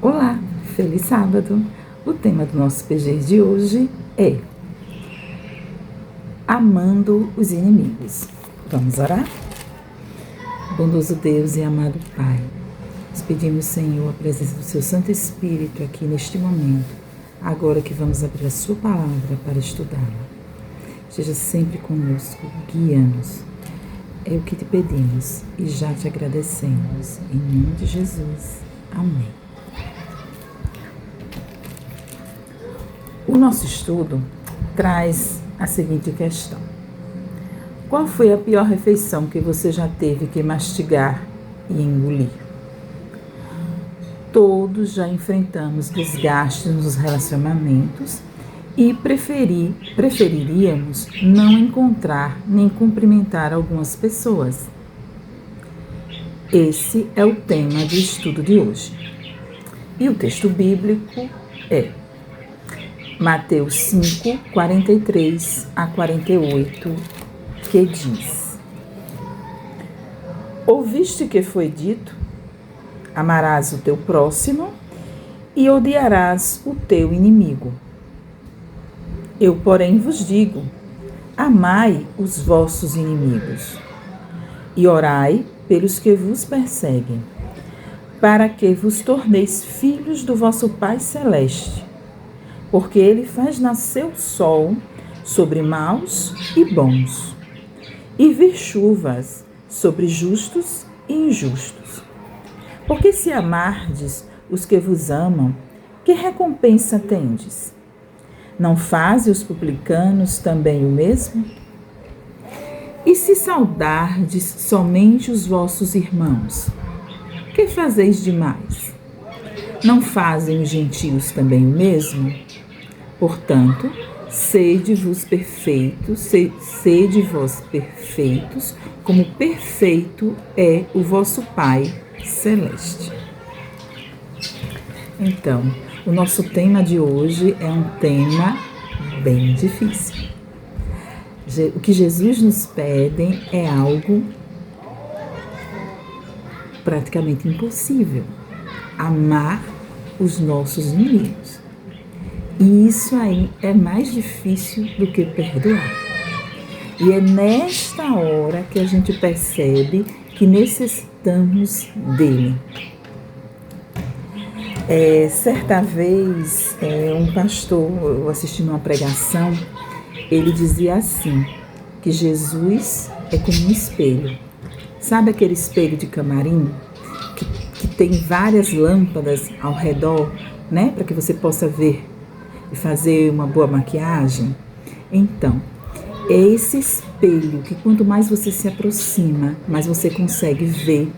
Olá, feliz sábado! O tema do nosso PG de hoje é Amando os inimigos. Vamos orar? Bondoso Deus e amado Pai, nós pedimos, Senhor, a presença do Seu Santo Espírito aqui neste momento, agora que vamos abrir a Sua palavra para estudá-la. Esteja sempre conosco, guia-nos. É o que te pedimos e já te agradecemos. Em nome de Jesus. Amém. O nosso estudo traz a seguinte questão: qual foi a pior refeição que você já teve que mastigar e engolir? Todos já enfrentamos desgastes nos relacionamentos e preferiríamos não encontrar nem cumprimentar algumas pessoas. Esse é o tema do estudo de hoje. E o texto bíblico é Mateus 5, 43 a 48, que diz: Ouviste que foi dito, amarás o teu próximo e odiarás o teu inimigo. Eu, porém, vos digo, amai os vossos inimigos e orai pelos que vos perseguem, para que vos torneis filhos do vosso Pai Celeste, porque Ele faz nascer o sol sobre maus e bons, e vir chuvas sobre justos e injustos. Porque se amardes os que vos amam, que recompensa tendes? Não fazem os publicanos também o mesmo? E se saudardes somente os vossos irmãos, que fazeis demais? Não fazem os gentios também o mesmo? Portanto, sede vós perfeitos, como perfeito é o vosso Pai Celeste. Então, o nosso tema de hoje é um tema bem difícil. O que Jesus nos pede é algo praticamente impossível: amar os nossos inimigos. E isso aí é mais difícil do que perdoar. E é nesta hora que a gente percebe que necessitamos dele. Certa vez, um pastor, eu assisti uma pregação, ele dizia assim, que Jesus é como um espelho. Sabe aquele espelho de camarim que tem várias lâmpadas ao redor, né, para que você possa ver e fazer uma boa maquiagem? Então, é esse espelho que quanto mais você se aproxima, mais você consegue ver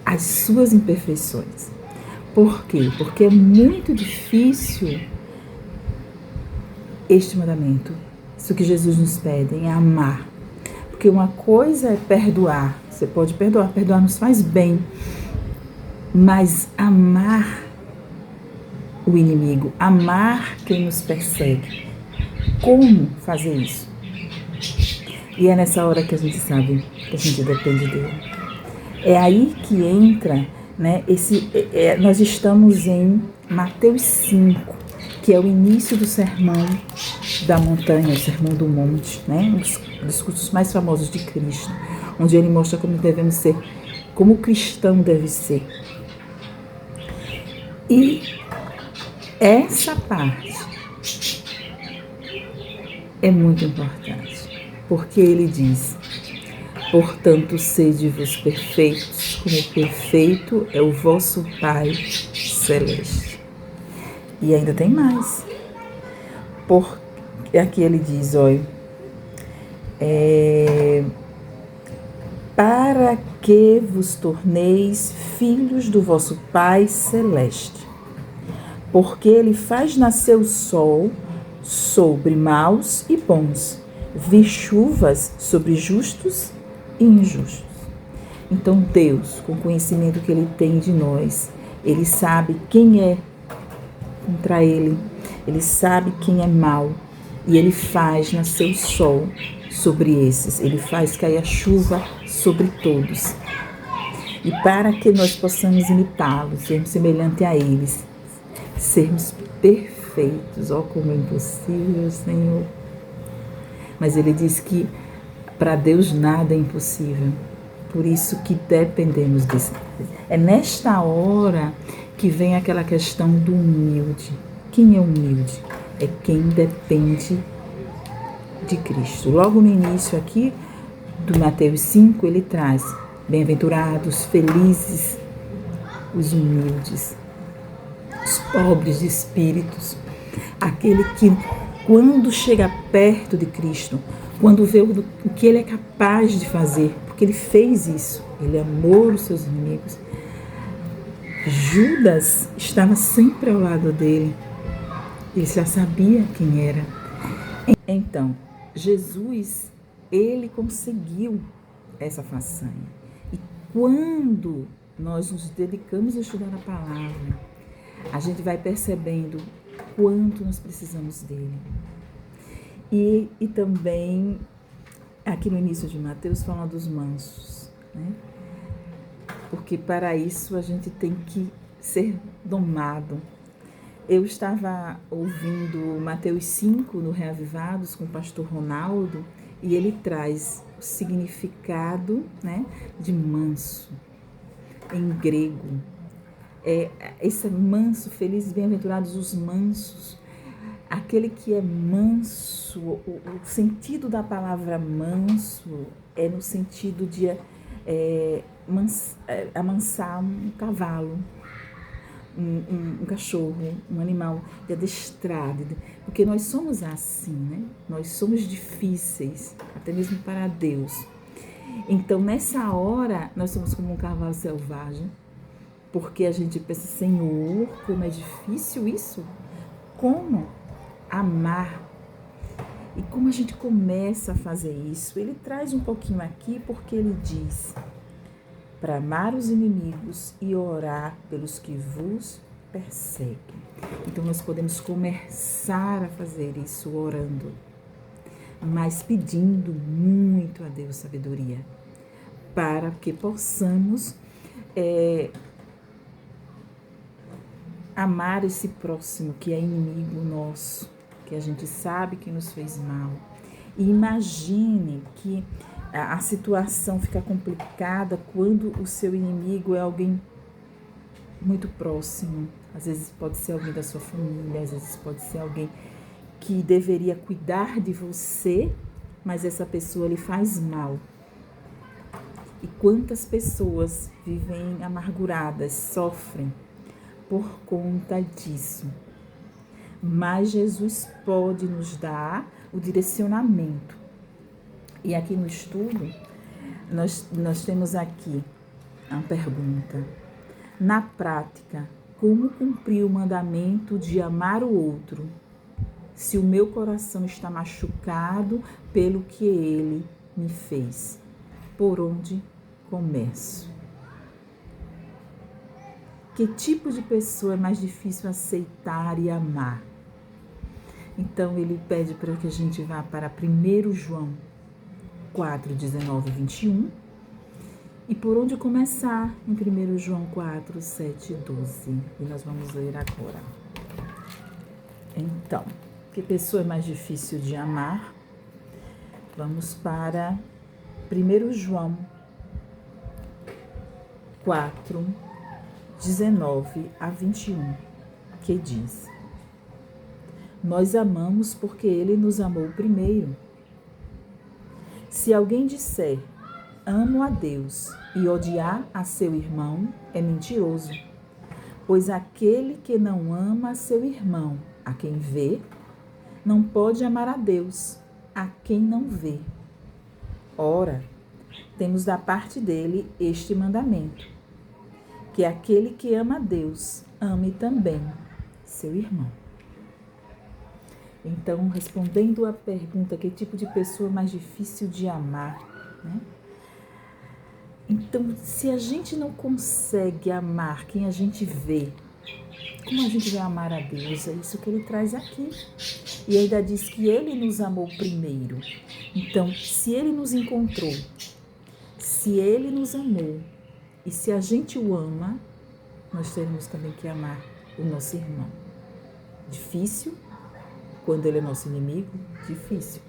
as suas imperfeições. Por quê? Porque é muito difícil este mandamento. Isso que Jesus nos pede é amar. Porque uma coisa é perdoar. Você pode perdoar, perdoar nos faz bem. Mas amar o inimigo, amar quem nos persegue. Como fazer isso? E é nessa hora que a gente sabe que a gente depende dele. É aí que entra, né, nós estamos em Mateus 5, que é o início do sermão da montanha, o sermão do monte, né, um dos discursos mais famosos de Cristo, onde ele mostra como devemos ser, como o cristão deve ser. E essa parte é muito importante, porque ele diz: portanto, sede-vos perfeitos, como perfeito é o vosso Pai Celeste. E ainda tem mais. Porque aqui ele diz, olha, para que vos torneis filhos do vosso Pai Celeste, porque Ele faz nascer o sol sobre maus e bons, vir chuvas sobre justos e injustos. Então Deus, com o conhecimento que Ele tem de nós, Ele sabe quem é contra Ele, Ele sabe quem é mau, e Ele faz nascer o sol sobre esses, Ele faz cair a chuva sobre todos. E para que nós possamos imitá-los, sermos semelhantes a eles, sermos perfeitos, ó como é impossível, Senhor. Mas ele diz que para Deus nada é impossível. Por isso que dependemos disso. É nesta hora que vem aquela questão do humilde. Quem é humilde? É quem depende de Cristo. Logo no início aqui do Mateus 5, ele traz: bem-aventurados, felizes, os humildes, os pobres de espíritos, aquele que, quando chega perto de Cristo, quando vê o que ele é capaz de fazer, porque ele fez isso, ele amou os seus inimigos. Judas estava sempre ao lado dele, ele já sabia quem era. Então, Jesus, ele conseguiu essa façanha. E quando nós nos dedicamos a estudar a palavra, a gente vai percebendo quanto nós precisamos dele. E também, aqui no início de Mateus, fala dos mansos, né? Porque para isso a gente tem que ser domado. Eu estava ouvindo Mateus 5 no Reavivados com o pastor Ronaldo, e ele traz o significado, né, de manso em grego. Esse manso, felizes, bem-aventurados os mansos. Aquele que é manso, o sentido da palavra manso é no sentido de amansar um cavalo, um cachorro, um animal, de adestrar, porque nós somos assim, né? Nós somos difíceis, até mesmo para Deus. Então, nessa hora, nós somos como um cavalo selvagem, porque a gente pensa: Senhor, como é difícil isso, como amar. E como a gente começa a fazer isso? Ele traz um pouquinho aqui, porque ele diz: para amar os inimigos e orar pelos que vos perseguem. Então nós podemos começar a fazer isso orando, mas pedindo muito a Deus sabedoria, para que possamos amar esse próximo que é inimigo nosso, que a gente sabe que nos fez mal. E imagine que a situação fica complicada quando o seu inimigo é alguém muito próximo. Às vezes pode ser alguém da sua família, às vezes pode ser alguém que deveria cuidar de você, mas essa pessoa lhe faz mal. E quantas pessoas vivem amarguradas, sofrem por conta disso. Mas Jesus pode nos dar o direcionamento. E aqui no estudo, nós temos aqui uma pergunta. Na prática, como cumprir o mandamento de amar o outro, se o meu coração está machucado pelo que ele me fez? Por onde começo? Que tipo de pessoa é mais difícil aceitar e amar? Então, ele pede para que a gente vá para 1 João 4, 19 e 21. E por onde começar? Em 1 João 4, 7 e 12. E nós vamos ler agora. Então, que pessoa é mais difícil de amar? Vamos para 1 João 4, 19 a 21, que diz: nós amamos porque ele nos amou primeiro. Se alguém disser, amo a Deus, e odiar a seu irmão, é mentiroso. Pois aquele que não ama a seu irmão, a quem vê, não pode amar a Deus, a quem não vê. Ora, temos da parte dele este mandamento, que aquele que ama a Deus, ame também seu irmão. Então, respondendo à pergunta, que tipo de pessoa é mais difícil de amar, né? Então, se a gente não consegue amar quem a gente vê, como a gente vai amar a Deus? É isso que ele traz aqui. E ainda diz que ele nos amou primeiro. Então, se ele nos encontrou, se ele nos amou, E se a gente o ama, nós teremos também que amar o nosso irmão. Difícil, quando ele é nosso inimigo, difícil.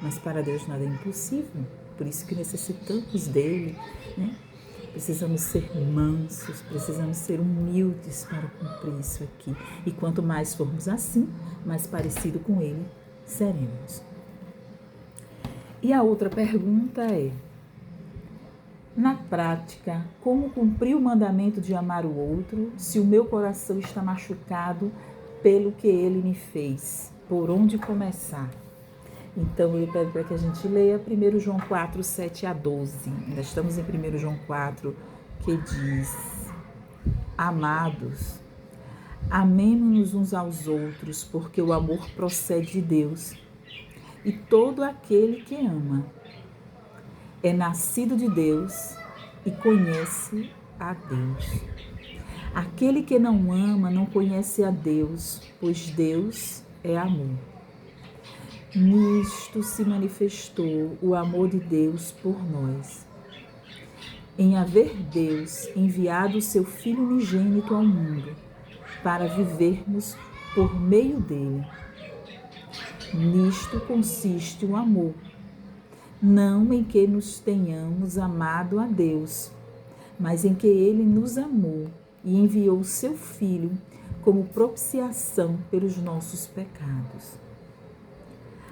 Mas para Deus nada é impossível. Por isso que necessitamos dele, né? Precisamos ser mansos, precisamos ser humildes para cumprir isso aqui. E quanto mais formos assim, mais parecido com ele seremos. E a outra pergunta é: na prática, como cumprir o mandamento de amar o outro se o meu coração está machucado pelo que ele me fez? Por onde começar? Então, eu pego para que a gente leia 1 João 4, 7 a 12. Ainda estamos em 1 João 4, que diz: Amados, amemo-nos uns aos outros, porque o amor procede de Deus. E todo aquele que ama é nascido de Deus e conhece a Deus. Aquele que não ama não conhece a Deus, pois Deus é amor. Nisto se manifestou o amor de Deus por nós, em haver Deus enviado o seu Filho unigênito ao mundo, para vivermos por meio dele. Nisto consiste o amor, não em que nos tenhamos amado a Deus, mas em que ele nos amou e enviou o seu Filho como propiciação pelos nossos pecados.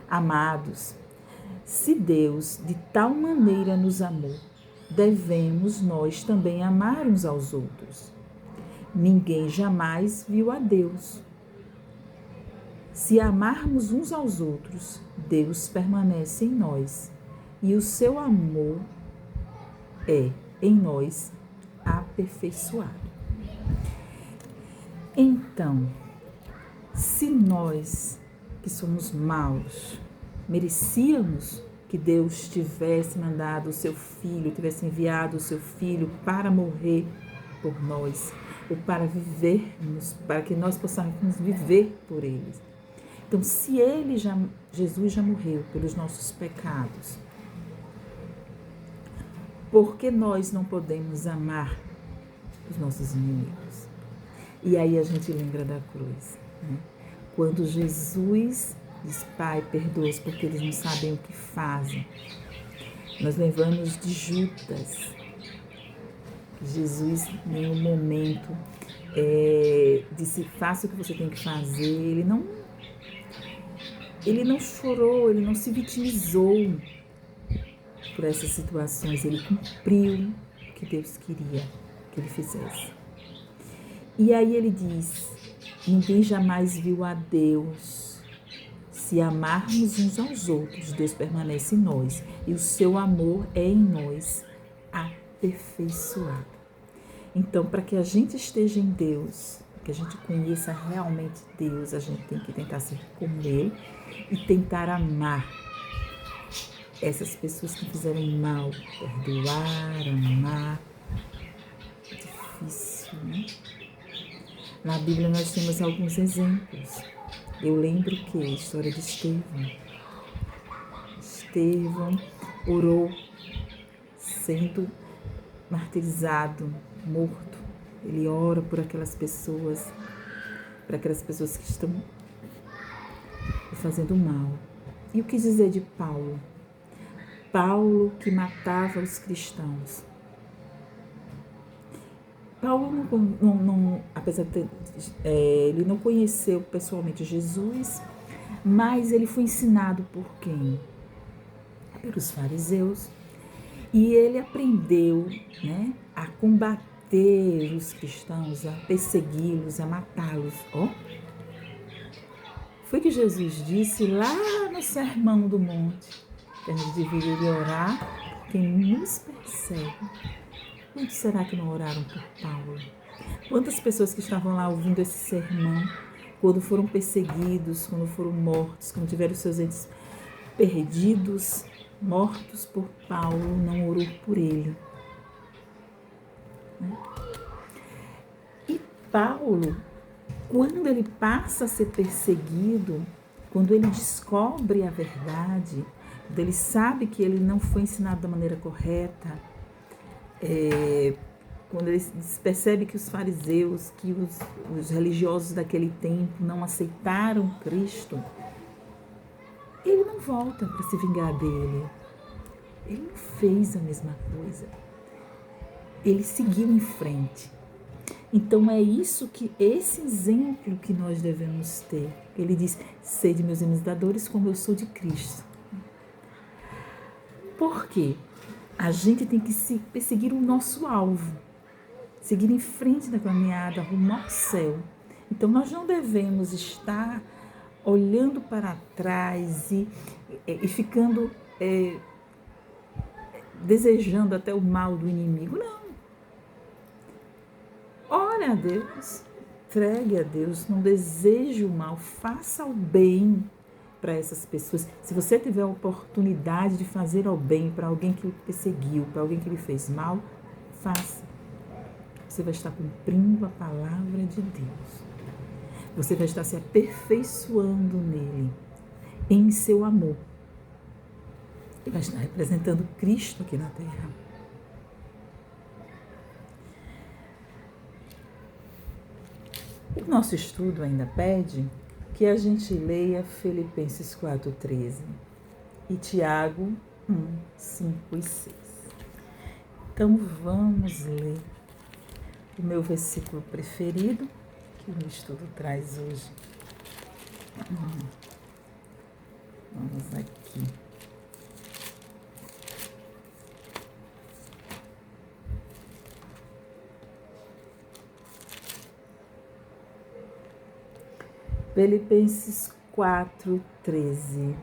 Amados, se Deus de tal maneira nos amou, devemos nós também amar uns aos outros. Ninguém jamais viu a Deus. Se amarmos uns aos outros, Deus permanece em nós e o seu amor é em nós aperfeiçoado. Então, se nós que somos maus, merecíamos que Deus tivesse mandado o seu Filho, tivesse enviado o seu Filho para morrer por nós, ou para vivermos, para que nós possamos viver por Ele. Então, se Jesus já morreu pelos nossos pecados, por que nós não podemos amar os nossos inimigos? E aí a gente lembra da cruz, né? Quando Jesus diz: Pai, perdoa-os porque eles não sabem o que fazem. Nós lembramos de Judas. Jesus, em nenhum momento, disse: faça o que você tem que fazer. Ele não chorou, ele não se vitimizou por essas situações. Ele cumpriu o que Deus queria que ele fizesse. E aí ele diz: ninguém jamais viu a Deus. Se amarmos uns aos outros, Deus permanece em nós e o seu amor é em nós aperfeiçoado. Então, para que a gente esteja em Deus, que a gente conheça realmente Deus, a gente tem que tentar ser como Ele e tentar amar essas pessoas que fizeram mal, perdoar, amar. É difícil, né? Na Bíblia nós temos alguns exemplos. Eu lembro que a história de Estevão. Estevão orou sendo martirizado, morto. Ele ora por aquelas pessoas, para aquelas pessoas que estão fazendo mal. E o que dizer de Paulo? Paulo que matava os cristãos. Paulo, apesar de ele não conheceu pessoalmente Jesus, mas ele foi ensinado por quem? Pelos fariseus. E ele aprendeu, né, a combater os cristãos, a persegui-los, a matá-los. Foi que Jesus disse lá no Sermão do Monte, que a gente deveria orar por quem nos persegue. Quantos será que não oraram por Paulo? Quantas pessoas que estavam lá ouvindo esse sermão, quando foram perseguidos, quando foram mortos, quando tiveram seus entes perdidos, mortos por Paulo, não orou por ele? E Paulo, quando ele passa a ser perseguido, quando ele descobre a verdade, quando ele sabe que ele não foi ensinado da maneira correta, quando ele percebe que os fariseus, que os religiosos daquele tempo não aceitaram Cristo, ele não volta para se vingar dele. Ele não fez a mesma coisa. Ele seguiu em frente. Então é isso que, esse exemplo que nós devemos ter. Ele diz, sede meus imitadores como eu sou de Cristo. Por quê? A gente tem que perseguir o nosso alvo. Seguir em frente da caminhada, rumo ao céu. Então nós não devemos estar olhando para trás e ficando desejando até o mal do inimigo. Não. Ore a Deus, entregue a Deus, não deseje o mal, faça o bem para essas pessoas. Se você tiver a oportunidade de fazer o bem para alguém que o perseguiu, para alguém que lhe fez mal, faça. Você vai estar cumprindo a palavra de Deus. Você vai estar se aperfeiçoando nele, em seu amor. E vai estar representando Cristo aqui na terra. O nosso estudo ainda pede que a gente leia Filipenses 4:13 e Tiago 1:5 e 6. Então vamos ler o meu versículo preferido, que o estudo traz hoje. Vamos aqui. Filipenses 4:13.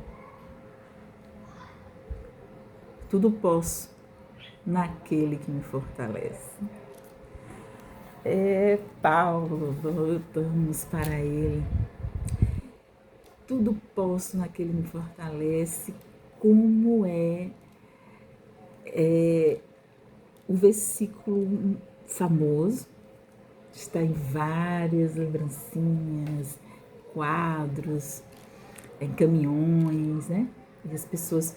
Tudo posso naquele que me fortalece. Paulo, voltamos para ele. Tudo posso naquele que me fortalece, como o versículo famoso, está em várias lembrancinhas, quadros, em caminhões, né? E as pessoas...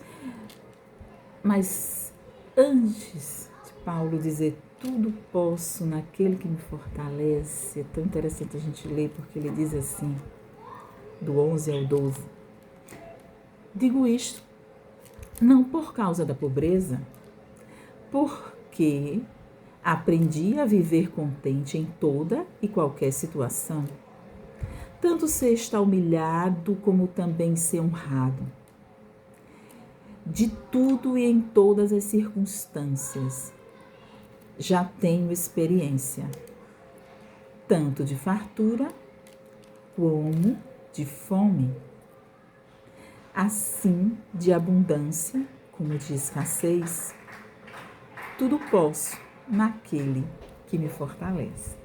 Mas antes de Paulo dizer tudo posso naquele que me fortalece, é tão interessante a gente ler, porque ele diz assim, do 11 ao 12. Digo isto não por causa da pobreza, porque aprendi a viver contente em toda e qualquer situação, tanto ser estar humilhado como também ser honrado. De tudo e em todas as circunstâncias já tenho experiência, tanto de fartura como de fome, assim de abundância como de escassez. Tudo posso naquele que me fortalece.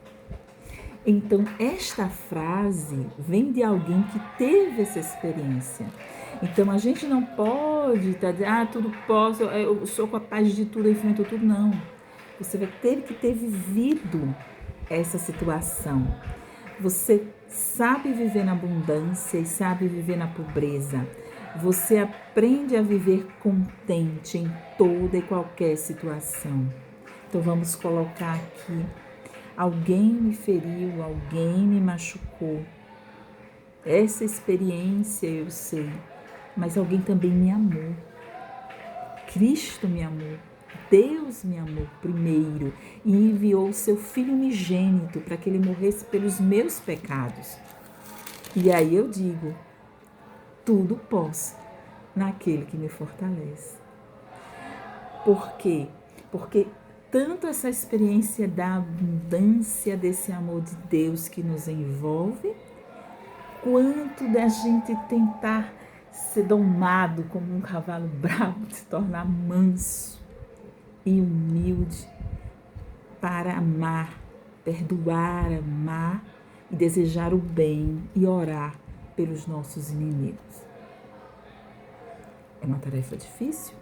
Então, esta frase vem de alguém que teve essa experiência. Então, a gente não pode estar dizendo, tudo posso, eu sou capaz de tudo, eu enfrento tudo. Não. Você vai ter que ter vivido essa situação. Você sabe viver na abundância e sabe viver na pobreza. Você aprende a viver contente em toda e qualquer situação. Então, vamos colocar aqui. Alguém me feriu, alguém me machucou. Essa experiência eu sei, mas alguém também me amou. Cristo me amou. Deus me amou primeiro e enviou o seu Filho unigênito para que ele morresse pelos meus pecados. E aí eu digo, tudo posso naquele que me fortalece. Por quê? Porque tanto essa experiência da abundância desse amor de Deus que nos envolve, quanto da gente tentar ser domado como um cavalo bravo, se tornar manso e humilde para amar, perdoar, amar e desejar o bem e orar pelos nossos inimigos. É uma tarefa difícil,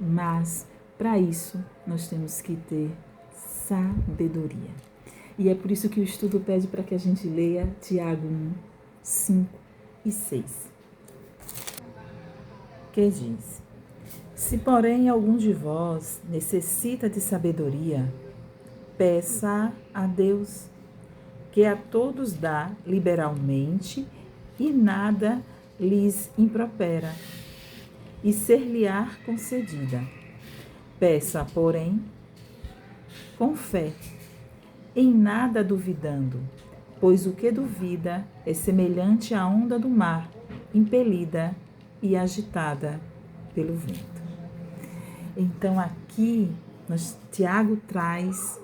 mas para isso nós temos que ter sabedoria. E é por isso que o estudo pede para que a gente leia Tiago 1, 5 e 6. Que diz: se porém algum de vós necessita de sabedoria, Peça a Deus, que a todos dá liberalmente e nada lhes impropera, e ser-lhe-á concedida. Peça, porém, com fé, em nada duvidando, pois o que duvida é semelhante à onda do mar, impelida e agitada pelo vento. Então aqui, Tiago traz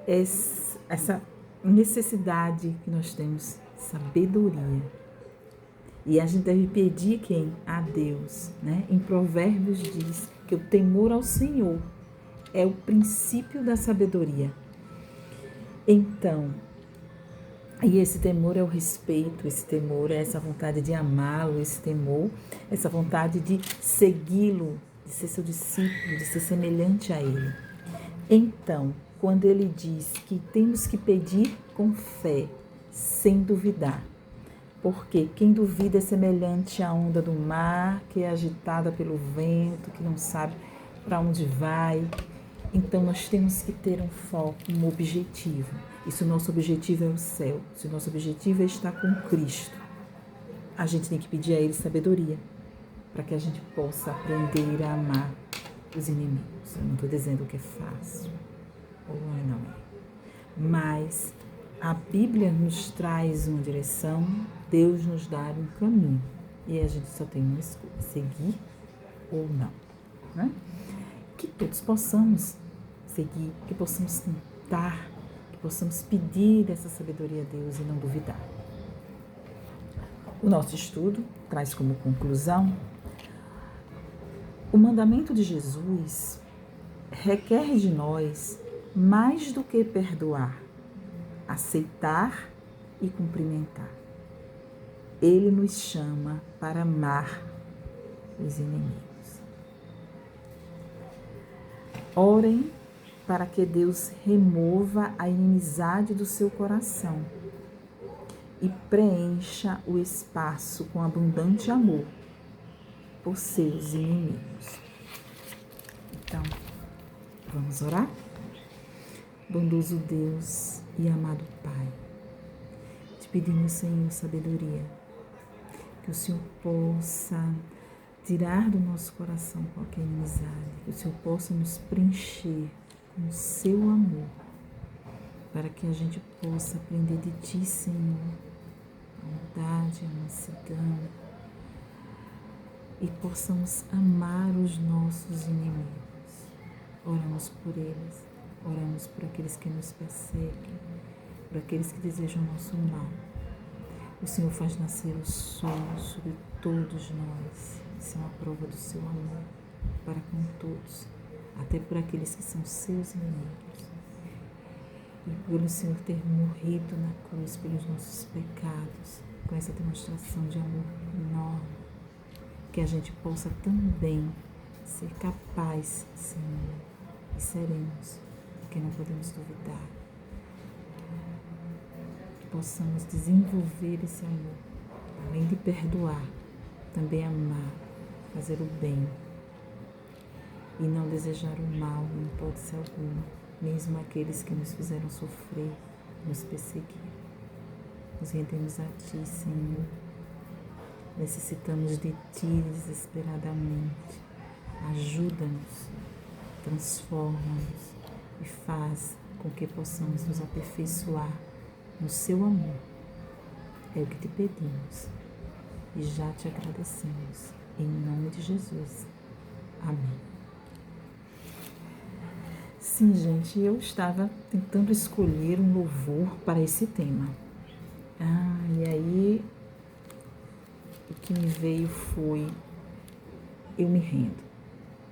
essa necessidade que nós temos, sabedoria. E a gente deve pedir quem? A Deus, né? Em Provérbios diz que o temor ao Senhor é o princípio da sabedoria. Então, e esse temor é o respeito, esse temor é essa vontade de amá-lo, esse temor, essa vontade de segui-lo, de ser seu discípulo, de ser semelhante a ele. Então, quando ele diz que temos que pedir com fé, sem duvidar, porque quem duvida é semelhante à onda do mar, que é agitada pelo vento, que não sabe para onde vai. Então, nós temos que ter um foco, um objetivo. E se o nosso objetivo é o céu, se o nosso objetivo é estar com Cristo, a gente tem que pedir a Ele sabedoria, para que a gente possa aprender a amar os inimigos. Eu não estou dizendo que é fácil, ou não é. Mas a Bíblia nos traz uma direção, Deus nos dá um caminho. E a gente só tem uma escolha, seguir ou não. Né? Que todos possamos seguir, que possamos tentar, que possamos pedir essa sabedoria a Deus e não duvidar. O nosso estudo traz como conclusão: o mandamento de Jesus requer de nós mais do que perdoar, aceitar e cumprimentar. Ele nos chama para amar os inimigos. Orem para que Deus remova a inimizade do seu coração e preencha o espaço com abundante amor por seus inimigos. Então, vamos orar? Bondoso Deus e amado Pai, te pedimos, Senhor, sabedoria, que o Senhor possa tirar do nosso coração qualquer inimizade, que o Senhor possa nos preencher com o seu amor, para que a gente possa aprender de Ti, Senhor, a bondade, a mansidão, e possamos amar os nossos inimigos. Oramos por eles, oramos por aqueles que nos perseguem, por aqueles que desejam o nosso mal. O Senhor faz nascer o sol sobre todos nós. Isso é uma prova do seu amor para com todos, até por aqueles que são seus inimigos. E pelo Senhor ter morrido na cruz pelos nossos pecados, com essa demonstração de amor enorme, que a gente possa também ser capaz, Senhor, e seremos, porque não podemos duvidar, que possamos desenvolver esse amor, além de perdoar, também amar, fazer o bem e não desejar o mal em hipótese alguma, mesmo aqueles que nos fizeram sofrer, nos perseguiram. Nos rendemos a Ti, Senhor. Necessitamos de Ti desesperadamente. Ajuda-nos, transforma-nos e faz com que possamos nos aperfeiçoar no Seu amor. É o que Te pedimos e já Te agradecemos. Em nome de Jesus. Amém. Sim, gente, eu estava tentando escolher um louvor para esse tema. E aí o que me veio foi Eu Me Rendo,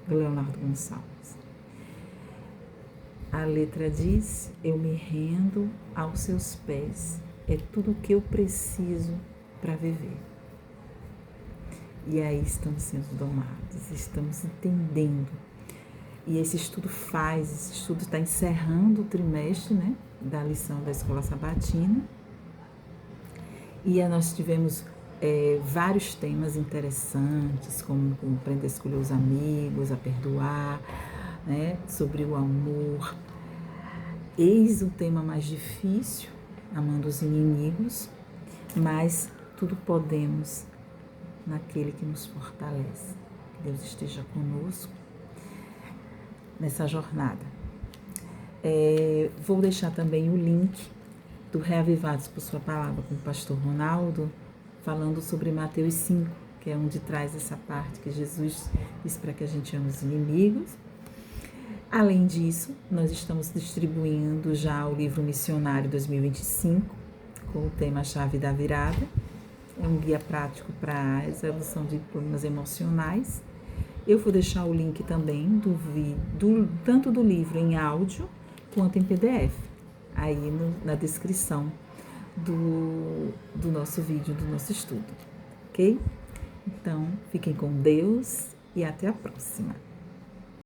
do Leonardo Gonçalves. A letra diz: eu me rendo aos seus pés, é tudo o que eu preciso para viver. E aí estamos sendo domados, estamos entendendo. E esse estudo está encerrando o trimestre, né, da lição da Escola Sabatina. E nós tivemos vários temas interessantes, como aprender a escolher os amigos, a perdoar, né, sobre o amor. Eis o tema mais difícil, amando os inimigos, mas tudo podemos naquele que nos fortalece. Que Deus esteja conosco nessa jornada. Vou deixar também o link do Reavivados por Sua Palavra com o pastor Ronaldo, falando sobre Mateus 5, que é onde traz essa parte que Jesus diz para que a gente ame os inimigos. Além disso, nós estamos distribuindo já o livro Missionário 2025, com o tema Chave da Virada. É um guia prático para a resolução de problemas emocionais. Eu vou deixar o link também tanto do livro em áudio quanto em PDF, aí na descrição do nosso vídeo, do nosso estudo, ok? Então, fiquem com Deus e até a próxima.